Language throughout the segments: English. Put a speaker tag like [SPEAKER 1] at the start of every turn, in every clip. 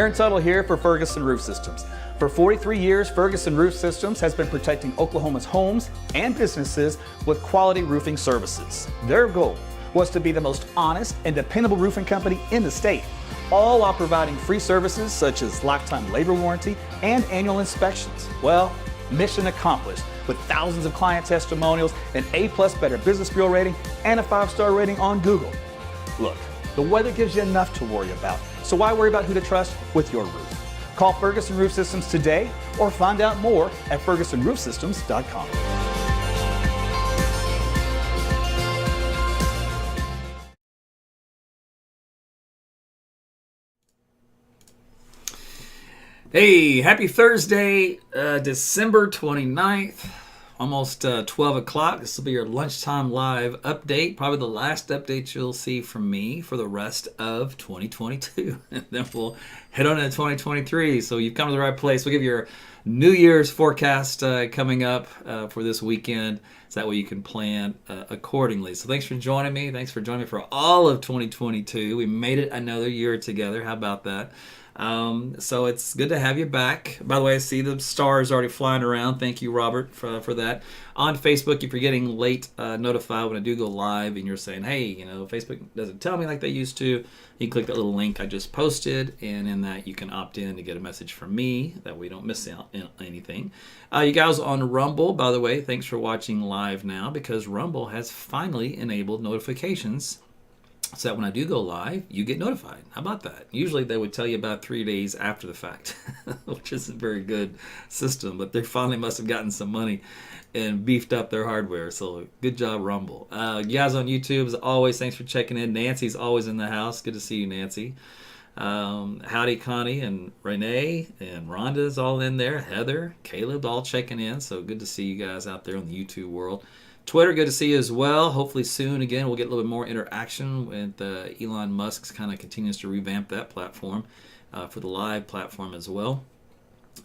[SPEAKER 1] Aaron Tuttle here for Ferguson Roof Systems. For 43 years, Ferguson Roof Systems has been protecting Oklahoma's homes and businesses with quality roofing services. Their goal was to be the most honest and dependable roofing company in the state, all while providing free services such as lifetime labor warranty and annual inspections. Well, mission accomplished with thousands of client testimonials, an A+ Better Business Bureau rating, and a 5-star rating on Google. Look, the weather gives you enough to worry about, so why worry about who to trust with your roof? Call Ferguson Roof Systems today or find out more at fergusonroofsystems.com.
[SPEAKER 2] Hey, happy Thursday, December 29th, almost 12 o'clock. This will be your lunchtime live update, probably the last update you'll see from me for the rest of 2022. And then we'll head on into 2023. So you've come to the right place. We'll give you your New Year's forecast coming up for this weekend. So that way you can plan accordingly. So thanks for joining me. Thanks for joining me for all of 2022. We made it another year together. How about that? So it's good to have you back. By the way, I see the stars already flying around. Thank you, Robert, for that. On Facebook, if you're getting late notified when I do go live and you're saying, hey, Facebook doesn't tell me like they used to, you can click that little link I just posted, and in that you can opt in to get a message from me that we don't miss out on anything. You guys on Rumble, by the way, thanks for watching live now, because Rumble has finally enabled notifications so that when I do go live, you get notified. How about that? Usually they would tell you about 3 days after the fact, which isn't a very good system, but they finally must have gotten some money and beefed up their hardware. So good job, Rumble. You guys on YouTube, as always, thanks for checking in. Nancy's always in the house. Good to see you, Nancy. Howdy, Connie and Renee and Rhonda's all in there. Heather, Caleb, all checking in. So good to see you guys out there in the YouTube world. Twitter, good to see you as well. Hopefully soon, again, we'll get a little bit more interaction with Elon Musk kind of continues to revamp that platform for the live platform as well.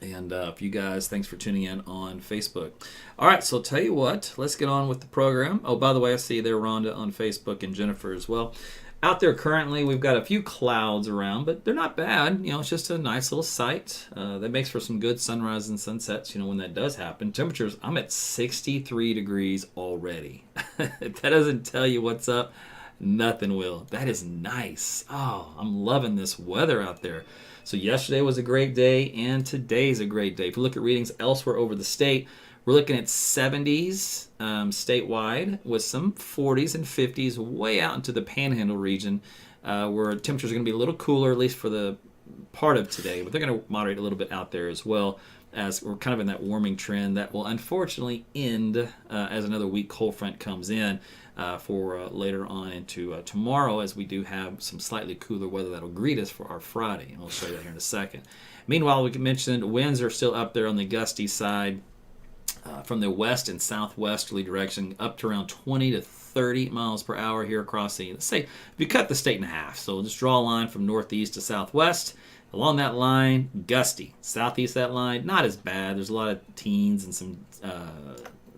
[SPEAKER 2] And for you guys, thanks for tuning in on Facebook. All right, so I'll tell you what, let's get on with the program. Oh, by the way, I see there Rhonda on Facebook and Jennifer as well. Out there currently, we've got a few clouds around, but they're not bad. It's just a nice little sight. That makes for some good sunrise and sunsets, when that does happen. Temperatures, I'm at 63 degrees already. If that doesn't tell you what's up, nothing will. That is nice. Oh, I'm loving this weather out there. So yesterday was a great day, and today's a great day. If you look at readings elsewhere over the state, we're looking at 70s statewide with some 40s and 50s way out into the Panhandle region where temperatures are going to be a little cooler, at least for the part of today. But they're going to moderate a little bit out there as well, as we're kind of in that warming trend that will unfortunately end as another weak cold front comes in for later on into tomorrow, as we do have some slightly cooler weather that will greet us for our Friday. And we'll show you that here in a second. Meanwhile, we mentioned winds are still up there on the gusty side. From the west and southwesterly direction up to around 20 to 30 miles per hour here across the, let's say, if you cut the state in half, so just draw a line from northeast to southwest. Along that line, gusty. Southeast that line, not as bad. There's a lot of teens and some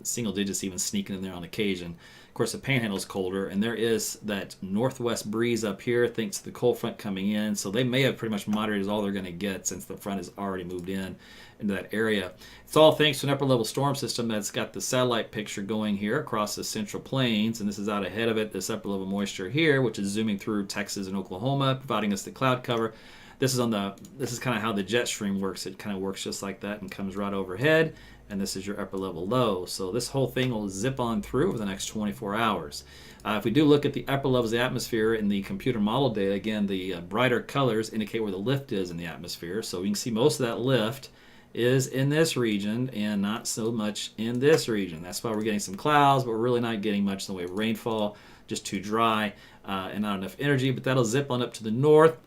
[SPEAKER 2] single digits even sneaking in there on occasion. Of course, the Panhandle is colder, and there is that northwest breeze up here, thanks to the cold front coming in. So they may have pretty much moderated all they're going to get since the front has already moved in into that area. It's all thanks to an upper level storm system that's got the satellite picture going here across the Central Plains, and this is out ahead of it, this upper level moisture here, which is zooming through Texas and Oklahoma, providing us the cloud cover. This is kind of how the jet stream works. It kind of works just like that and comes right overhead, and this is your upper level low. So this whole thing will zip on through over the next 24 hours. If we do look at the upper levels of the atmosphere in the computer model data, again, the brighter colors indicate where the lift is in the atmosphere. So we can see most of that lift is in this region and not so much in this region. That's why we're getting some clouds, but we're really not getting much in the way of rainfall, just too dry and not enough energy. But that'll zip on up to the north.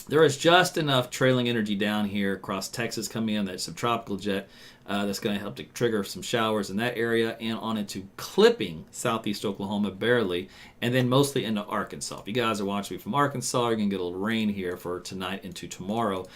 [SPEAKER 2] There is just enough trailing energy down here across Texas coming in, that subtropical jet that's going to help to trigger some showers in that area and on into clipping southeast Oklahoma barely, and then mostly into Arkansas. If you guys are watching me from Arkansas, you're going to get a little rain here for tonight into tomorrow.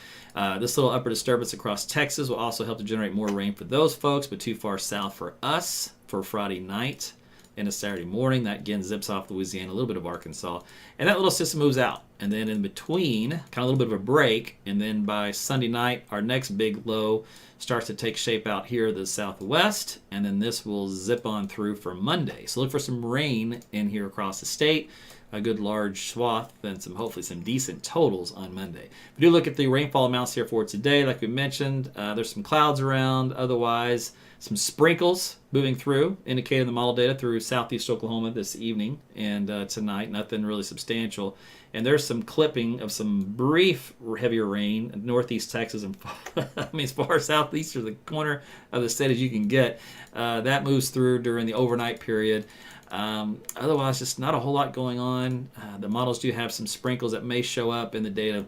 [SPEAKER 2] This little upper disturbance across Texas will also help to generate more rain for those folks, but too far south for us for Friday night. into Saturday morning. That again zips off Louisiana, a little bit of Arkansas. And that little system moves out. And then in between, kind of a little bit of a break. And then by Sunday night, our next big low starts to take shape out here the southwest. And then this will zip on through for Monday. So look for some rain in here across the state. A good large swath and hopefully some decent totals on Monday. We do look at the rainfall amounts here for today. Like we mentioned, there's some clouds around. Otherwise, some sprinkles moving through, indicated in the model data through southeast Oklahoma this evening and tonight. Nothing really substantial. And there's some clipping of some brief heavier rain in northeast Texas and I mean as far southeast of the corner of the state as you can get. That moves through during the overnight period. Otherwise, just not a whole lot going on. The models do have some sprinkles that may show up in the data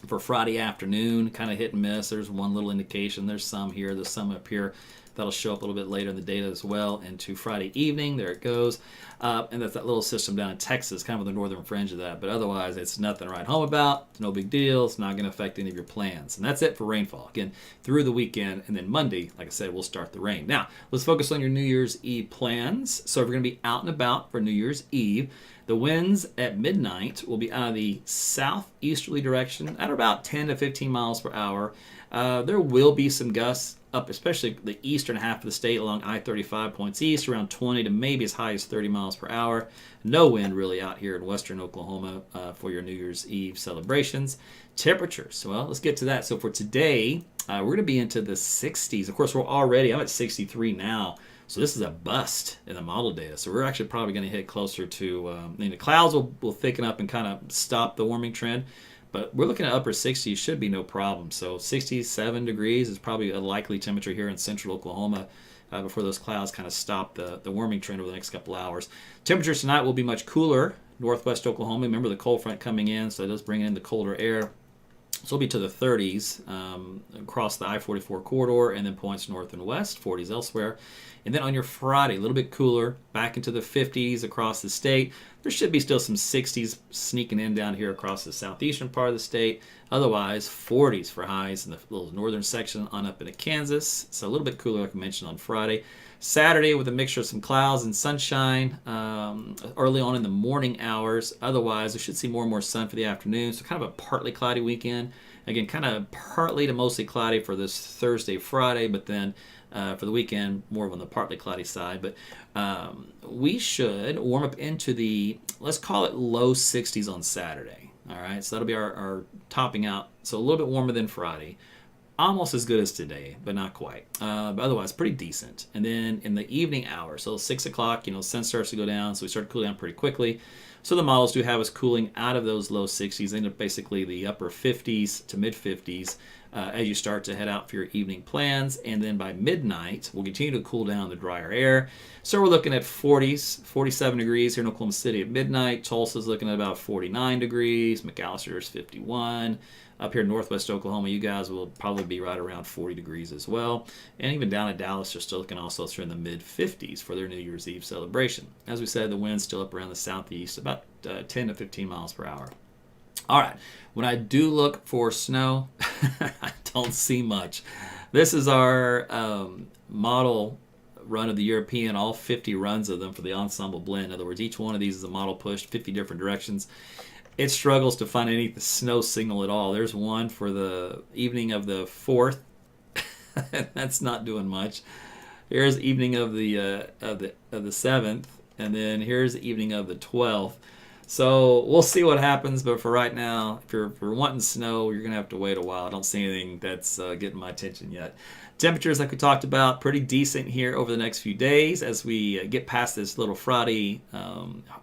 [SPEAKER 2] for Friday afternoon, kind of hit and miss. There's one little indication. There's some here. There's some up here. That'll show up a little bit later in the data as well into Friday evening. There it goes. And that's that little system down in Texas, kind of on the northern fringe of that. But otherwise, it's nothing to write home about. It's no big deal. It's not going to affect any of your plans. And that's it for rainfall. Again, through the weekend. And then Monday, like I said, we'll start the rain. Now, let's focus on your New Year's Eve plans. So if you're going to be out and about for New Year's Eve, the winds at midnight will be out of the southeasterly direction at about 10 to 15 miles per hour. There will be some gusts up, especially the eastern half of the state along I-35 points east, around 20 to maybe as high as 30 miles per hour. No wind really out here in western Oklahoma for your New Year's Eve celebrations. Temperatures, well, let's get to that. So for today, we're going to be into the 60s. Of course, I'm at 63 now. So this is a bust in the model data. So we're actually probably going to hit closer to, the clouds will thicken up and kind of stop the warming trend. But we're looking at upper 60s, should be no problem. So 67 degrees is probably a likely temperature here in central Oklahoma before those clouds kind of stop the warming trend over the next couple hours. Temperatures tonight will be much cooler. Northwest Oklahoma, remember the cold front coming in, so it does bring in the colder air. So it'll be to the 30s across the I-44 corridor and then points north and west, 40s elsewhere. And then on your Friday, a little bit cooler, back into the 50s across the state. There should be still some 60s sneaking in down here across the southeastern part of the state. Otherwise, 40s for highs in the little northern section on up into Kansas. So a little bit cooler, like I mentioned, on Friday. Saturday with a mixture of some clouds and sunshine early on in the morning hours. Otherwise, we should see more and more sun for the afternoon. So kind of a partly cloudy weekend. Again, kind of partly to mostly cloudy for this Thursday, Friday, but then for the weekend, more on the partly cloudy side. But we should warm up into the, let's call it low 60s on Saturday. All right, so that'll be our topping out. So a little bit warmer than Friday. Almost as good as today, but not quite. But otherwise, pretty decent. And then in the evening hours, so 6 o'clock, sun starts to go down, so we start to cool down pretty quickly. So the models do have us cooling out of those low 60s into basically the upper 50s to mid 50s as you start to head out for your evening plans. And then by midnight, we'll continue to cool down the drier air. So we're looking at 40s, 47 degrees here in Oklahoma City at midnight. Tulsa's looking at about 49 degrees. McAllister is 51. Up here in northwest Oklahoma, you guys will probably be right around 40 degrees as well. And even down at Dallas, they're still looking also through in the mid-50s for their New Year's Eve celebration. As we said, the wind's still up around the southeast, about 10 to 15 miles per hour. All right, when I do look for snow, I don't see much. This is our model run of the European, all 50 runs of them for the ensemble blend. In other words, each one of these is a model pushed 50 different directions. It struggles to find any snow signal at all. There's one for the evening of the 4th. That's not doing much. Here's the evening of the 7th, and then here's the evening of the 12th. So we'll see what happens, but for right now, if you're wanting snow, you're going to have to wait a while. I don't see anything that's getting my attention yet. Temperatures, like we talked about, pretty decent here over the next few days as we get past this little Friday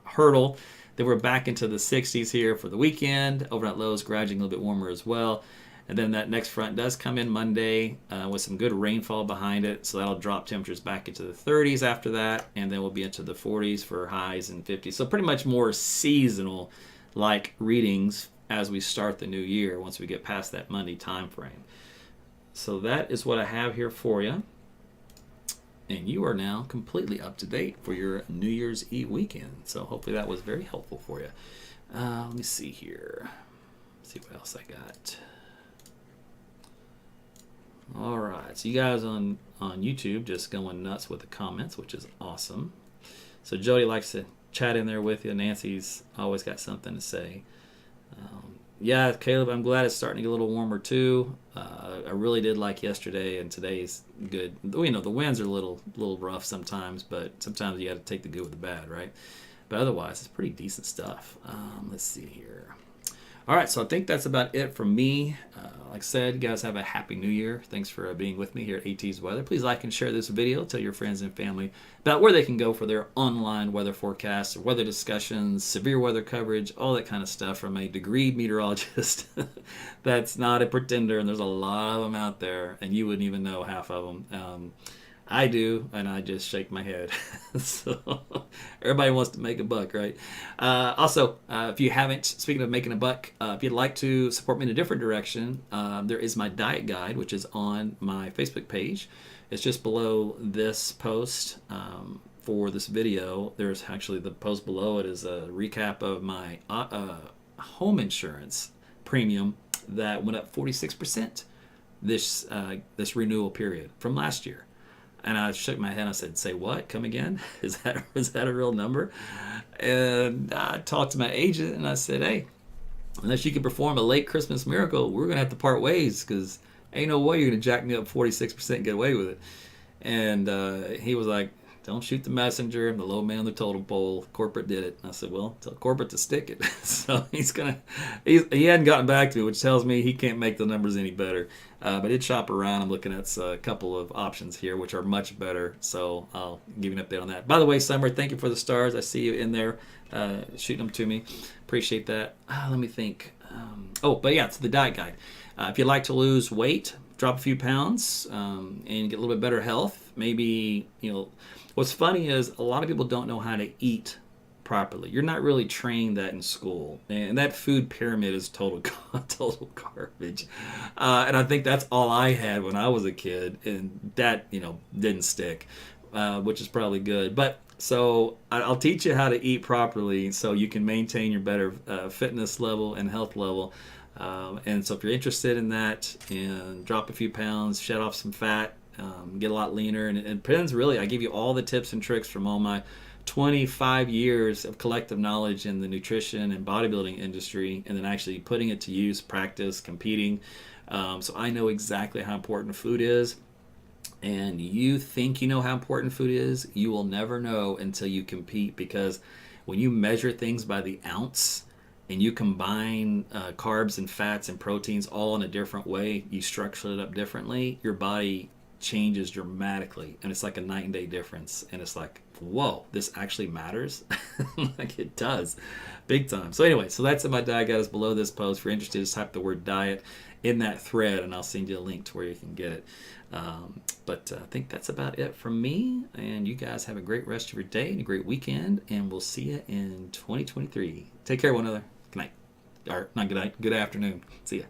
[SPEAKER 2] hurdle. Then we're back into the 60s here for the weekend. Overnight lows gradually a little bit warmer as well. And then that next front does come in Monday with some good rainfall behind it. So that'll drop temperatures back into the 30s after that. And then we'll be into the 40s for highs and 50s. So pretty much more seasonal-like readings as we start the new year once we get past that Monday time frame. So that is what I have here for you. And you are now completely up to date for your New Year's Eve weekend. So hopefully that was very helpful for you. Let me see here. Let's see what else I got. All right. So you guys on YouTube just going nuts with the comments, which is awesome. So Jody likes to chat in there with you. Nancy's always got something to say. Yeah, Caleb, I'm glad it's starting to get a little warmer too. I really did like yesterday, and today's good. You know, the winds are a little rough sometimes, but sometimes you got to take the good with the bad, right? But otherwise, it's pretty decent stuff. Let's see here. All right, so I think that's about it from me. Like I said, you guys have a happy new year. Thanks for being with me here at AT's Weather. Please like and share this video. Tell your friends and family about where they can go for their online weather forecasts, weather discussions, severe weather coverage, all that kind of stuff from a degreed meteorologist that's not a pretender. And there's a lot of them out there, and you wouldn't even know half of them. I do, and I just shake my head. So everybody wants to make a buck, right? Also, if you haven't, speaking of making a buck, if you'd like to support me in a different direction, there is my diet guide, which is on my Facebook page. It's just below this post for this video. There's actually the post below it is a recap of my home insurance premium that went up 46% this renewal period from last year. And I shook my head and I said, say what? Come again? Is that a real number? And I talked to my agent and I said, hey, unless you can perform a late Christmas miracle, we're going to have to part ways because ain't no way you're going to jack me up 46% and get away with it. And he was like, don't shoot the messenger. I'm the low man on the totem pole. Corporate did it. And I said, well, tell corporate to stick it. So he hadn't gotten back to me, which tells me he can't make the numbers any better. But it's shop around. I'm looking at a couple of options here, which are much better. So I'll give you an update on that. By the way, Summer, thank you for the stars. I see you in there shooting them to me. Appreciate that. Let me think. But yeah, it's the diet guide. If you'd like to lose weight, drop a few pounds, and get a little bit better health, maybe, what's funny is a lot of people don't know how to eat properly. You're not really trained that in school, and that food pyramid is total garbage. And I think that's all I had when I was a kid, and that didn't stick, which is probably good. But so I'll teach you how to eat properly so you can maintain your better fitness level and health level. And so if you're interested in that, and drop a few pounds, shed off some fat, get a lot leaner, and it depends really. I give you all the tips and tricks from all my 25 years of collective knowledge in the nutrition and bodybuilding industry, and then actually putting it to use, practice, competing. So I know exactly how important food is. And you think you know how important food is, you will never know until you compete, because when you measure things by the ounce and you combine carbs and fats and proteins all in a different way, you structure it up differently, your body changes dramatically, and it's like a night and day difference. And it's like, whoa, this actually matters. Like it does, big time. So anyway, so that's in my diet guide is below this post. If you're interested, just type the word diet in that thread and I'll send you a link to where you can get it. But I think that's about it from me, and you guys have a great rest of your day and a great weekend, and we'll see you in 2023. Take care of one another. Good night. Or not good night, good afternoon. See ya.